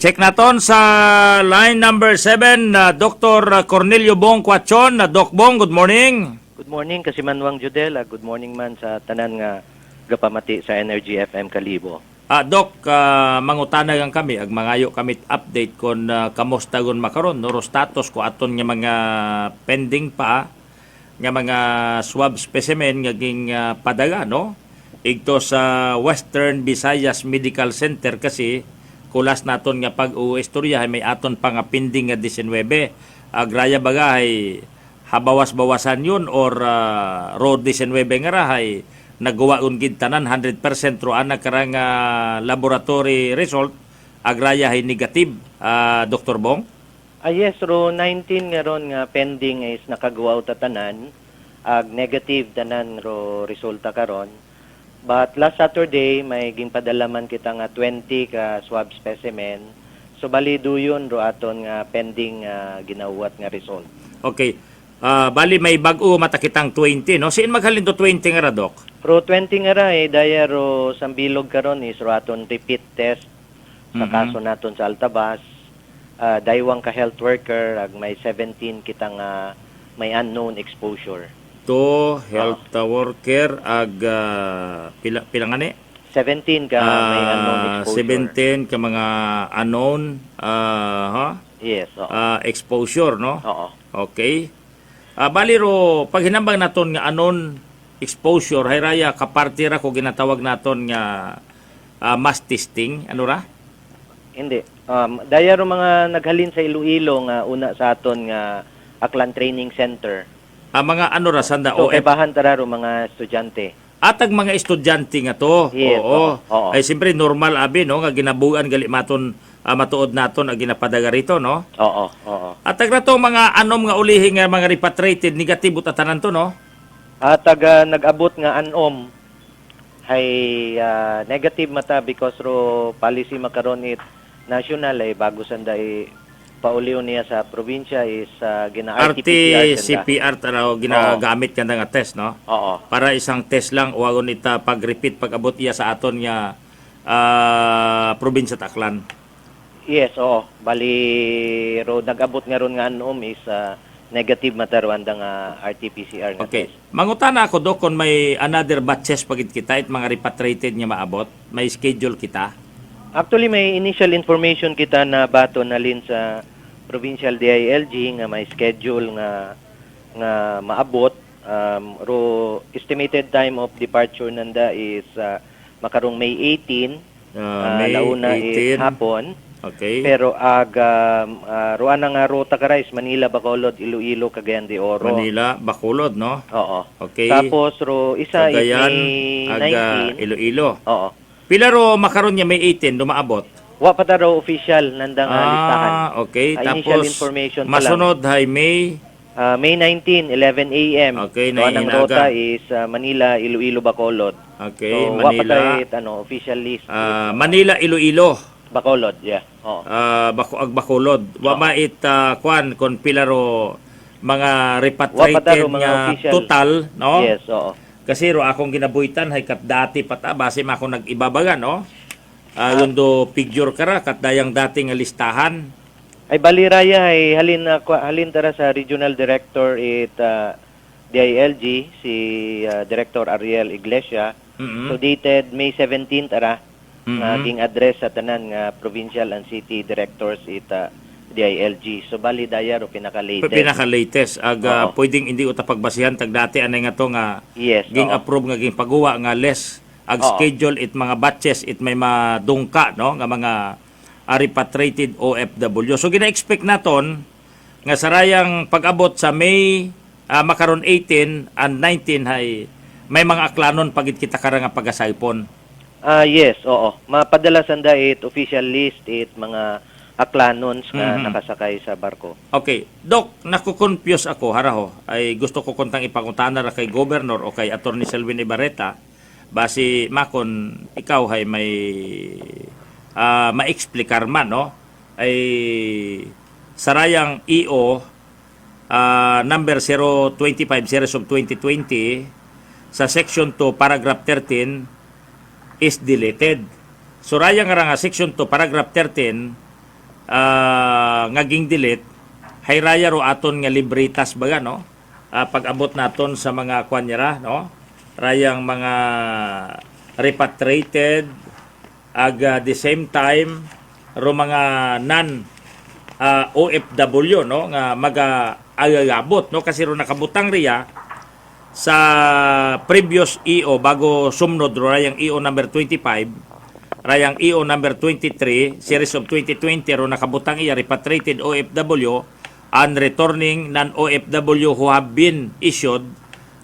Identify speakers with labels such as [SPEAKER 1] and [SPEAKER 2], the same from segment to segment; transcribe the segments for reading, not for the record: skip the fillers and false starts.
[SPEAKER 1] I-check naton sa line number 7, Dr. Cornelio Bong Quachon. Doc Bong, good morning.
[SPEAKER 2] Good morning, Kasimanwang Judel. Good morning man sa tanan nga gapamati sa Energy FM Kalibo.
[SPEAKER 1] Doc, mangutanagan kami, ag mangayo kami update kon kamusta gon makaron, noro status ko aton nga mga pending pa, nga mga swab specimen nga ging padaga, no? Igto sa Western Visayas Medical Center kasi, kulas naton nga pag-uistorya may aton pa nga pending nga 19. Agraya bagay habawas-bawasan yun or road 19 nga rahay nagawa gid tanan 100% ro ana karang laboratory result agraya hay negative, Dr. Bong.
[SPEAKER 2] Yes, ro 19 nga ron nga pending is nakagawa ta tanan ag negative tanan ro resulta karon. But last Saturday, may ginpadalaman kita nga 20 ka swab specimen. So, bali duyon ro aton nga pending ginawat nga result.
[SPEAKER 1] Okay. Bali may bag-o matakitang 20, no? Siin maghalin to 20 nga ra, Doc?
[SPEAKER 2] Ro 20 nga ra, daya ro sambilog karon is ro aton repeat test sa kaso naton sa Altabas. Daywang ka health worker, ag may 17 kitang may unknown exposure.
[SPEAKER 1] To health worker ag pila nga ni?
[SPEAKER 2] 17 ka may unknown exposure.
[SPEAKER 1] 17 ka mga unknown
[SPEAKER 2] Yes,
[SPEAKER 1] exposure, no?
[SPEAKER 2] Oo.
[SPEAKER 1] Okay. Bali ro pag hinambang naton nga unknown exposure hay raya kaparte ra ko ginatawag naton nga mass testing, ano ra?
[SPEAKER 2] Hindi. Daya ro mga naghalin sa Iloilo nga una sa aton nga Aklan Training Center.
[SPEAKER 1] Mga ano ra sanda
[SPEAKER 2] So,
[SPEAKER 1] OF
[SPEAKER 2] ibahan tara ro mga estudyante.
[SPEAKER 1] atag mga estudyante nga to.
[SPEAKER 2] Yes,
[SPEAKER 1] Oo.
[SPEAKER 2] oo.
[SPEAKER 1] Ay siyempre normal abi no nga ginabuan gali maton matuod naton ag ginapadaga rito, no?
[SPEAKER 2] Oo.
[SPEAKER 1] Atag na to mga anom nga ulihi nga mga repatriated negative tanan to, no?
[SPEAKER 2] Taga nag-abot nga anom hay negative mata because ro policy makaron it national ay bago sanda pauliw niya sa probinsya is gina-RT-PCR
[SPEAKER 1] RT-CPR taraw ginagamit kanda nga test, no?
[SPEAKER 2] Oo.
[SPEAKER 1] Para isang test lang wagon ita pag-repeat pag-abot iya sa aton nga probinsya Aklan.
[SPEAKER 2] Yes, oo. Bali ro nag-abot nga ron nga anom is negative mata ro anda nga RT-PCR nga
[SPEAKER 1] Okay.
[SPEAKER 2] test.
[SPEAKER 1] Mangutana ako do kung may another batches pagit kita it mga repatriated nga maabot, may schedule kita.
[SPEAKER 2] Actually, may initial information kita na bato na lin sa Provincial DILG nga may schedule nga maabot. Ro estimated time of departure nanda is makarong May 18.
[SPEAKER 1] May
[SPEAKER 2] launa
[SPEAKER 1] 18.
[SPEAKER 2] is hapon.
[SPEAKER 1] Okay.
[SPEAKER 2] Pero roan nga ruta karais Manila, Bacolod, Iloilo, Cagayan de Oro.
[SPEAKER 1] Manila, Bacolod, no?
[SPEAKER 2] Oo.
[SPEAKER 1] Okay.
[SPEAKER 2] Tapos ro isa
[SPEAKER 1] Cagayan,
[SPEAKER 2] is May 19.
[SPEAKER 1] Iloilo.
[SPEAKER 2] Oo.
[SPEAKER 1] Pila ro makaron niya May 18 lumaabot?
[SPEAKER 2] Wa pa taro official nandang listahan.
[SPEAKER 1] Okay.
[SPEAKER 2] Initial
[SPEAKER 1] Tapos
[SPEAKER 2] information pa lang.
[SPEAKER 1] masunod hay May
[SPEAKER 2] May 19, 11 a.m.
[SPEAKER 1] Okay,
[SPEAKER 2] so, ang
[SPEAKER 1] naihinaga.
[SPEAKER 2] rota is Manila, Iloilo, Bacolod.
[SPEAKER 1] Okay,
[SPEAKER 2] So,
[SPEAKER 1] Manila.
[SPEAKER 2] wa pa official list.
[SPEAKER 1] Manila, Iloilo.
[SPEAKER 2] Bacolod, yeah. Oo.
[SPEAKER 1] Bacolod. Wa mait kwan kon pila ro mga repatriated
[SPEAKER 2] mga
[SPEAKER 1] nga
[SPEAKER 2] official.
[SPEAKER 1] total, no?
[SPEAKER 2] Yes, oo.
[SPEAKER 1] Kasi ro akong ginabuhitan hay kat dati pata base ma ako nag-ibabaga, no? Yundo figure kara kat dayang dati nga listahan.
[SPEAKER 2] Ay baliraya ay halin tara sa Regional Director at DILG si Director Ariel Iglesia. So dated May 17 tara naging address sa tanan nga provincial and city directors at DILG. So bali daya ro pinaka-latest.
[SPEAKER 1] Pinaka-latest pwedeng hindi uta pagbasihan tag dati anay nga to nga
[SPEAKER 2] Yes.
[SPEAKER 1] ging approve nga ging pagguwa nga less schedule it mga batches it may madungka, no, nga mga repatriated OFW. So gina-expect naton nga sarayang pag-abot sa May makaron 18 and 19 hay may mga aklanon pagit kita kara nga pagasaypon.
[SPEAKER 2] Yes, oo. Mapadala sanda it official list it mga aklanons nga nakasakay sa barko.
[SPEAKER 1] Okay, Doc, nakukonfuse ako haraho. Ay gusto ko kuntang ipangutana ra kay Governor o kay Attorney Selwyn Ibarreta base makon ikaw hay may ma-explikar man, no? Ay sarayang EO number 025 series of 2020 sa section 2 paragraph 13 is deleted. So raya nga section 2 paragraph 13 ngaging delete hayraya ro aton nga libritas baga no. Pag-abot naton sa mga kwanyara no. Rayang mga repatriated the same time ro mga non OFW no nga mag-agabot no kasi ro nakabutang riya sa previous EO bago sumnod ro rayang EO number 25 rayang EO number 23 series of 2020 ro nakabutang iya repatriated OFW and returning non-OFW who have been issued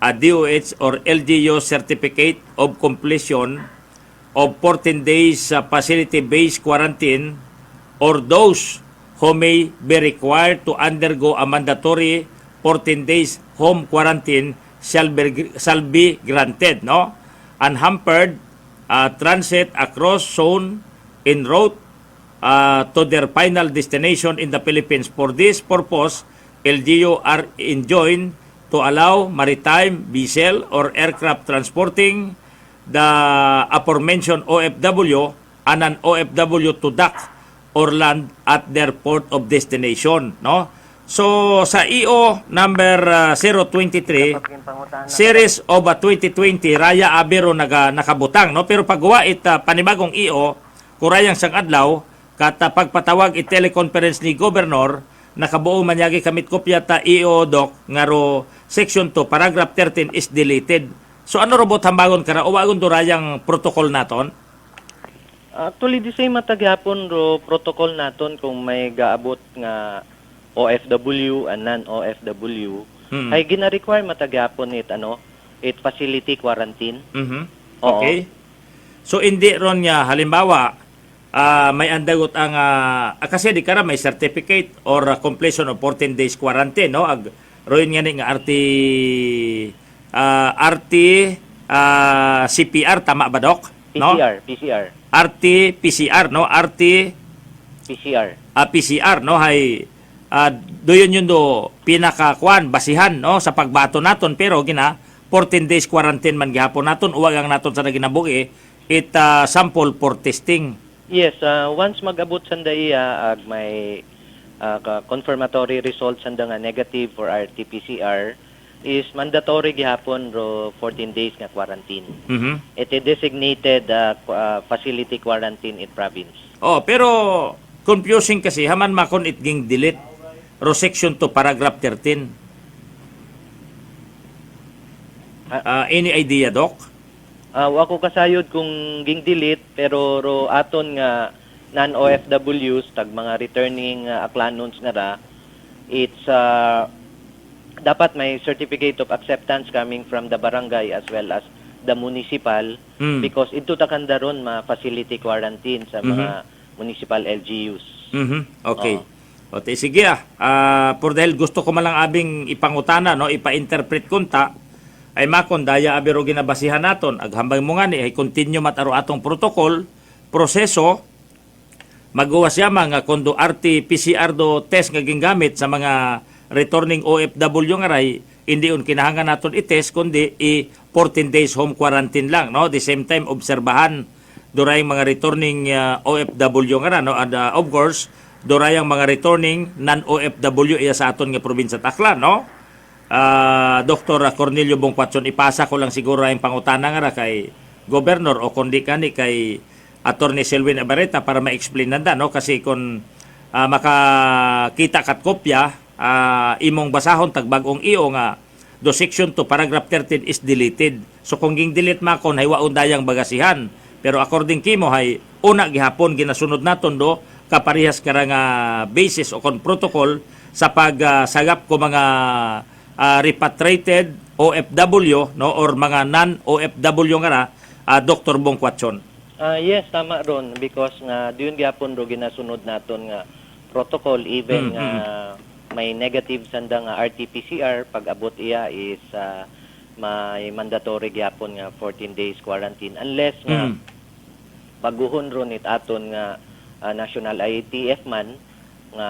[SPEAKER 1] a DOH or LGU certificate of completion of 14 days facility-based quarantine or those who may be required to undergo a mandatory 14 days home quarantine shall be granted no unhampered transit across zone en route to their final destination in the Philippines. For this purpose, LGU are enjoined to allow maritime, vessel, or aircraft transporting the aforementioned OFW and an OFW to dock or land at their port of destination. No? So, sa EO number 023, series of 2020, Raya Abero nakabutang. No? Pero paggawa panibagong EO, kurayang sang adlaw, kata pagpatawag teleconference ni Governor, nakabuo manyagi kamit kopya ta EO doc, nga ro section 2, paragraph 13 is deleted. So ano robot hambagon kara, uwagon do rayang protocol naton?
[SPEAKER 2] Actually, di say matagyapon ro protocol naton kung may gaabot nga OFW and non-OFW, ay gina-require matagyapon it facility quarantine.
[SPEAKER 1] Okay. So hindi ron niya halimbawa may andagot ang kasi di kara may certificate or completion of 14 days quarantine no roin nga ni nga CPR tama ba dok?
[SPEAKER 2] PCR.
[SPEAKER 1] RT-PCR no PCR no hay doyon yun do pinakakuan basihan no sa pagbato naton pero gina 14 days quarantine man gihapon naton uwag ang naton sa naginabuhi sample for testing.
[SPEAKER 2] Yes, once mag-abot sanda iya may confirmatory results sanda nga negative for RT-PCR is mandatory gihapon ro 14 days nga quarantine. It is designated facility quarantine in province.
[SPEAKER 1] Pero confusing kasi haman makon it ging delete ro section 2 paragraph 13. Any idea doc?
[SPEAKER 2] Wako kasayod kung ging delete pero ro aton nga non-OFWs tag mga returning aklanons nga ra it's dapat may certificate of acceptance coming from the barangay as well as the municipal because ito takandaron ma-facility quarantine sa mga municipal LGUs.
[SPEAKER 1] Okay. Okay, sige por dahil gusto ko malang abing ipangutana no ipa-interpret kunta ay makon daya abiro ginabasihan naton aghambay mo nga ni ay continue mataro atong protocol proseso magawa siya mga kondo RT-PCR do test nga gingamit sa mga returning OFW nga ray hindi un kinahanglan naton i-test kundi 14 days home quarantine lang no the same time obserbahan duray mga returning OFW nga ra no and of course durayang mga returning non-OFW iya sa aton nga probinsya Taclan no. Dr. Cornelio Bongkwatson, ipasa ko lang siguro ang pangutana nga kay Governor o kundi kani kay Attorney Selwyn Abareta para ma-explain nanda no kasi kung makakita kat kopya imong basahon tagbagong iyo nga do section 2 paragraph 13 is deleted. So kung ging delete makon hay waon dayang bagasihan pero according kimo hay una gihapon ginasunod naton do kaparehas kara nga basis o kon protocol sa pagsagap ko mga repatriated OFW no or mga non-OFW nga Dr. Bongkwatson.
[SPEAKER 2] Yes, tama ron because nga diyon gyapon ro ginasunod naton nga protocol even nga may negative sanda nga RT-PCR pag-abot iya is may mandatory gyapon nga 14 days quarantine unless nga paguhon ron it aton nga national IATF man nga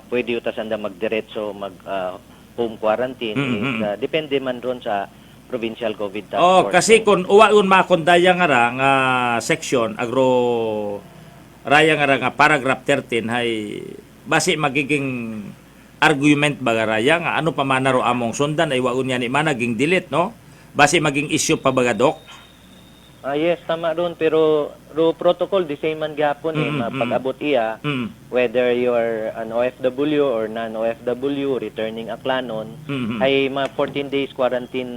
[SPEAKER 2] pwede uta sanda magdiretso mag home quarantine is depende man ron sa provincial COVID task force.
[SPEAKER 1] Kasi kung uwaon makondaya nga ra nga section agro raya nga paragraph 13 hay basi magiging argument baga raya nga ano pa man ro among sundan ay waun niya ni man naging delete no basi maging issue pa baga dok.
[SPEAKER 2] Yes, tama ron. Pero protocol, the same man gapon pag-abot iya, whether you're an OFW or non-OFW, returning aklanon, ay 14 days quarantine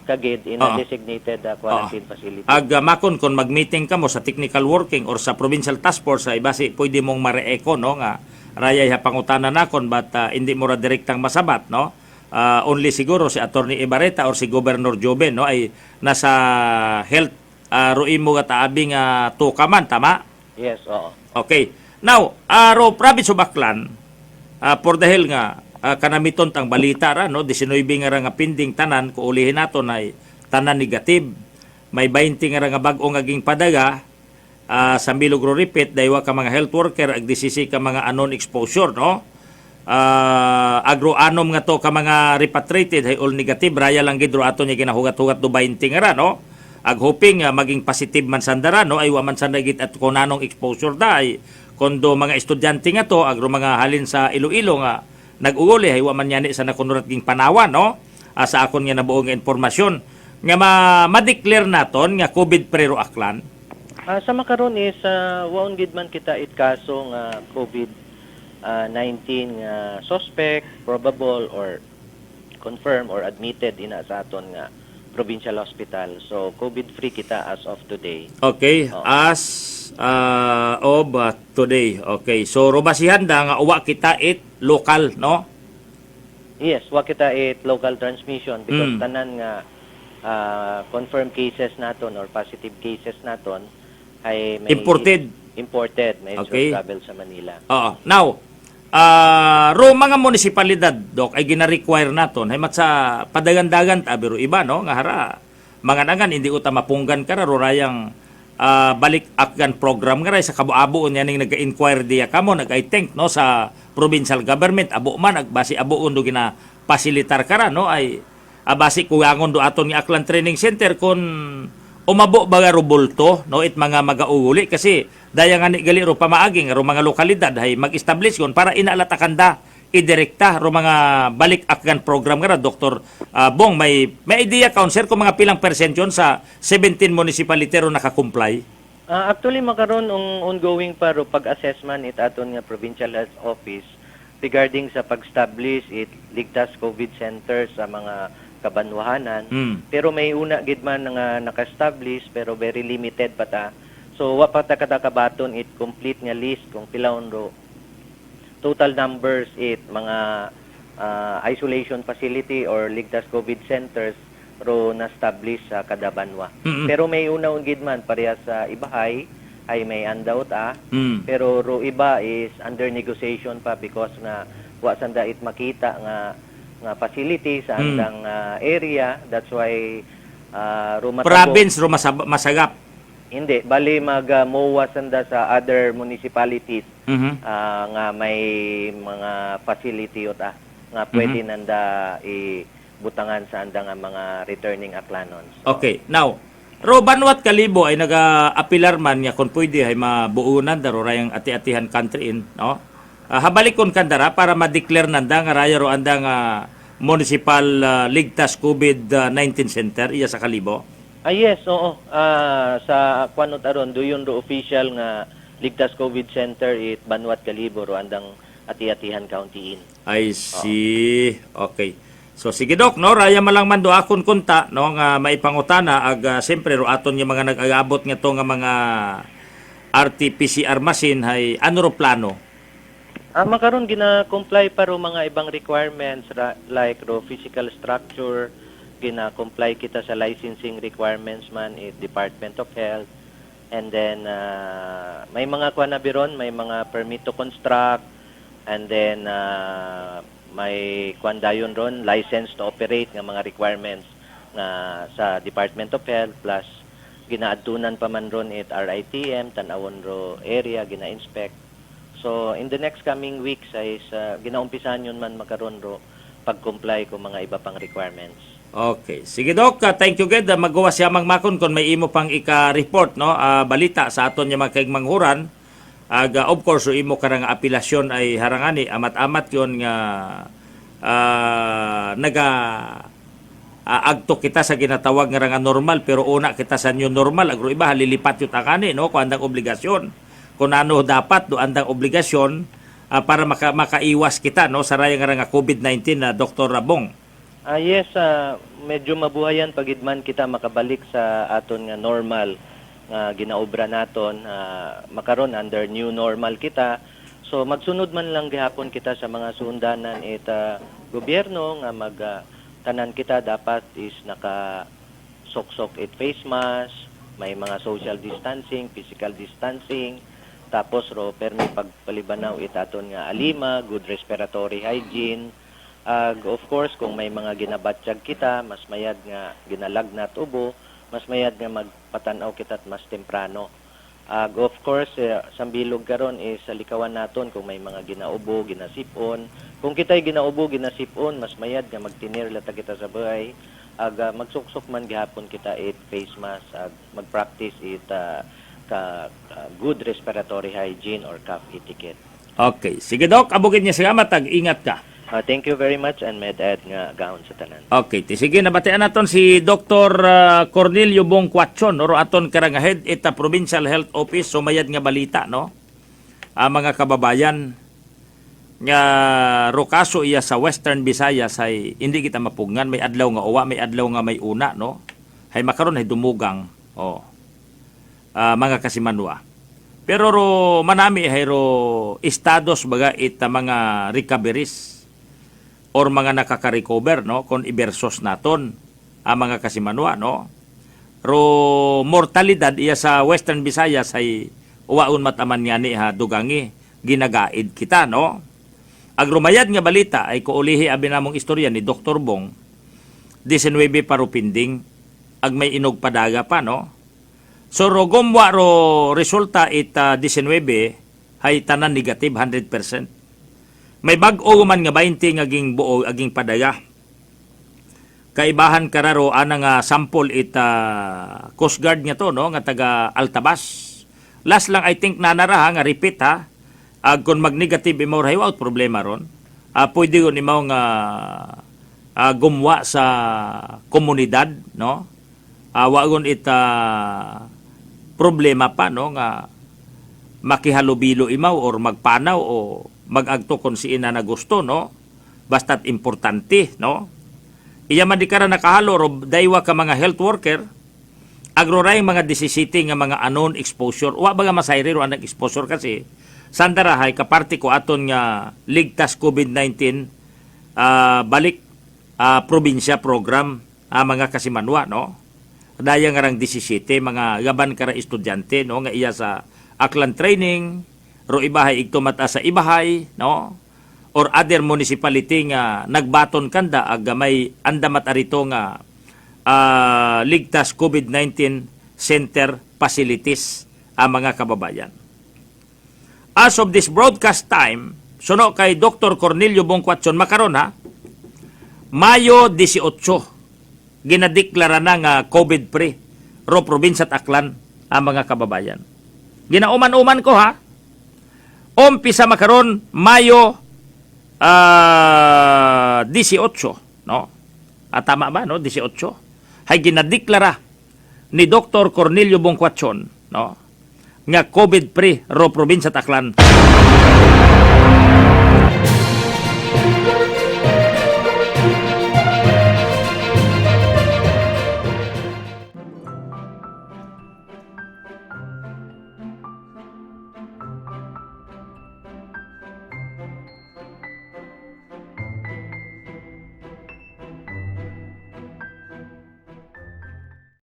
[SPEAKER 2] kagid in a designated quarantine facility.
[SPEAKER 1] Makon kung mag-meeting ka mo sa technical working or sa provincial task force ay basi pwede mong mareeko no nga raya ha pangutana nakon but hindi mo ra direktang masabat no. Only siguro si Attorney Ibarreta or si Governor Joben no ay nasa health ruin mo nga taabing tukaman, tama?
[SPEAKER 2] Yes, oo.
[SPEAKER 1] Okay. Now, ro province of Aklan, for dahil nga kanamiton tang balita ra no 19 nga nga pinding tanan ko ulihin naton ay tanan negative. May 20 nga nga bag-o ngaging padaga sa Milagro repeat daywa ka mga health worker ag 16 ka mga unknown exposure no. Agroanom nga to ka mga repatriated hay all negative raya lang gid ro aton nya ginahugat-hugat do 20 nga ra no. Ag hoping maging positive man sandara no ay wa man sandagit at kunanong exposure dai kundo mga estudyante nga to agro mga halin sa Iloilo nga nag-uuli ay wa man yani sa nakunurat ging panawan no sa akon nga nabuo nga informasyon nga ma-declare naton nga COVID prero Aklan.
[SPEAKER 2] Sa makaron is waon gid man kita kaso nga COVID-19 nga suspect, probable or confirmed or admitted ina sa aton nga provincial hospital. So, COVID-free kita as of today.
[SPEAKER 1] Okay, as of today. Okay, so robasihan da nga uwa kita it local, no?
[SPEAKER 2] Yes, wa kita it local transmission because tanan nga confirmed cases naton or positive cases naton ay may
[SPEAKER 1] imported.
[SPEAKER 2] May travel sa Manila.
[SPEAKER 1] Now, ro mga munisipalidad dok ay gina-require naton hay mat sa padagan-dagan biro iba no nga hara mga nangan hindi uta mapunggan ka ro rayang balik akgan program nga ray sa kabuabo nya ning nag-inquire diya kamo nag-I think no sa provincial government abo man agbasi abo undo gina pasilitar kara no ay basi kuwangon do aton nga Aklan Training Center kun umabo baga ro bulto no it mga magauli kasi daya nga ni gali ro pamaaging ro mga lokalidad hay mag-establish kon para inalatakanda idirekta ro mga balik akgan program nga Dr. Bong may idea council kung mga pilang percent yon sa 17 municipality ro naka-comply.
[SPEAKER 2] Actually makaron ongoing pa ro pag-assessment it aton nga provincial health office regarding sa pag-establish it ligtas COVID center sa mga kabanwahanan. Pero may una gid man nga naka-establish pero very limited pa ta. So wa pa ta katakabaton it complete nga list kung pilaon ro total numbers it mga isolation facility or ligtas COVID centers ro na-establish sa kada banwa. Pero may una gid man pareha sa ibahay ay may undoubted pero ro iba is under negotiation pa because nga wa sanda it makita nga facility sa andang area. That's why
[SPEAKER 1] province ro masagap.
[SPEAKER 2] Hindi, bali mag-MOA sanda sa other municipalities nga may mga facility nga pwede nanda ibutangan sa andang mga returning Aklanons. So,
[SPEAKER 1] okay, now ro Banwat Kalibo ay naga-apilar man nga kung pwede ay mabuunan daro rayang ati-atihan country in no. Habalikon kandara para ma-declare nanda nga raya ro andang municipal ligtas COVID-19 center iya sa Kalibo.
[SPEAKER 2] Yes, oo. Sa kwanot aron doyon ro official nga ligtas COVID center it Banwat Kalibo ro andang ati-atihan county in.
[SPEAKER 1] I see. Okay. So sige dok no raya malang man do akon kunta no nga maipangutana ag siyempre ro aton yung mga nag-aabot nga to nga mga RT-PCR machine hay ano ro plano?
[SPEAKER 2] Makaron gina-comply pa ro mga ibang requirements like ro physical structure, gina-comply kita sa licensing requirements man it Department of Health, and then may mga kuan na biron, may mga permit to construct, and then may kuan dayon ron license to operate nga mga requirements nga sa Department of Health plus ginaadtunan pa man ron it RITM tan-awon ro area gina-inspect. So in the next coming weeks ay ginaumpisan yun man makaron ro pag-comply ko mga iba pang requirements.
[SPEAKER 1] Okay. Sige dok, thank you gid. Magawa siya makon kung may imo pang ika-report no balita sa aton yung mga kaigmanghuran Of course, so imo karang apelasyon ay harangani amat-amat yon nga naga agto kita sa ginatawag nga nga normal pero una kita sa new normal agro iba halilipat yung takani no kung andang obligasyon kung ano dapat do andang obligasyon para makaiwas kita no sa raya nga COVID-19 na Dr. Rabong.
[SPEAKER 2] Yes, medyo mabuhayan pagidman kita makabalik sa aton nga normal nga ginaobra naton, makaron under new normal kita. So magsunod man lang gihapon kita sa mga sundanan gobyerno nga tanan kita dapat is naka sok-sok it face mask, may mga social distancing, physical distancing, tapos permi pagpalibanaw itaton nga alima, good respiratory hygiene. Of course, kung may mga ginabatsyag kita, mas mayad nga ginalagnat ubo, mas mayad nga magpatanaw kita at mas temprano. Of course, sambilog karon is salikawan naton kung may mga ginaubo, ginasipon. Kung kita'y ginaubo, ginasipon, mas mayad nga magtinir lata kita sa bahay. Magsuksok man gihapon kita it face mask, mag-practice it good respiratory hygiene or cough etiquette.
[SPEAKER 1] Okay. Sige, Doc. Abugin niya siya matag. Ingat ka.
[SPEAKER 2] Thank you very much and med-ed nga gahon sa tanan.
[SPEAKER 1] Okay. Sige, nabatian naton si Dr. Cornelio Bong Quatson. Oro aton karang head ita Provincial Health Office. Sumayad nga balita, no? Mga kababayan nga rokaso iya sa Western Visayas ay hindi kita mapugngan. May adlaw nga uwa, may adlaw nga may una, no? Hay makaron ay dumugang. Mga kasimanwa. Pero manami ay estados baga ita mga recoveries or mga nakaka-recover no kon ibersos naton ang mga kasimanwa no mortalidad iya sa Western Visayas ay uwaon mataman ngani dugangi ginagaid kita no agrumayad nga balita ay kuulihi abi namong istorya ni Dr. Bong 19 parupinding ag may inog padaga pa no so gumwa resulta ita 19 hay tanan negative 100%. May bag-o man nga 20 nga ging buo aging padaya. Kaibahan kararo anang sample ita Coast Guard nga to no nga taga Altabas. Last lang I think nanara nga repeat kung mag-negative imo out problema ron. Pwede yun imaw nga gumwa sa komunidad no. Wagon ita problema pa no nga makihalubilo imaw or magpanaw o magagto kung si ina na gusto, no? Basta't importante, no? Iya man di ka na nakahalo, daywa ka mga health worker, agroray mga 17 nga mga unknown exposure. Wa ba nga masayri ro ang exposure kasi sandarahay kaparte ko aton nga ligtas COVID-19 balik probinsya program mga kasimanwa, no? Daya nga rang 17 mga gaban ka estudyante, no? Nga iya sa Aklan training, ro ibahay igtumata sa ibahay no or other municipality nga nagbaton kanda agamay andamat arito nga ligtas COVID-19 center facilities mga kababayan. As of this broadcast time suno kay Dr. Cornelio Bong Quatson makaron Mayo 18 ginadeklara na nga COVID free ro probinsya at Aklan mga kababayan. Ginauman-uman ko umpisa makaron Mayo 18 no tama ba no 18 hay ginadeklara ni Dr. Cornelio Bong Quatson no nga COVID free ro probinsya Aklan.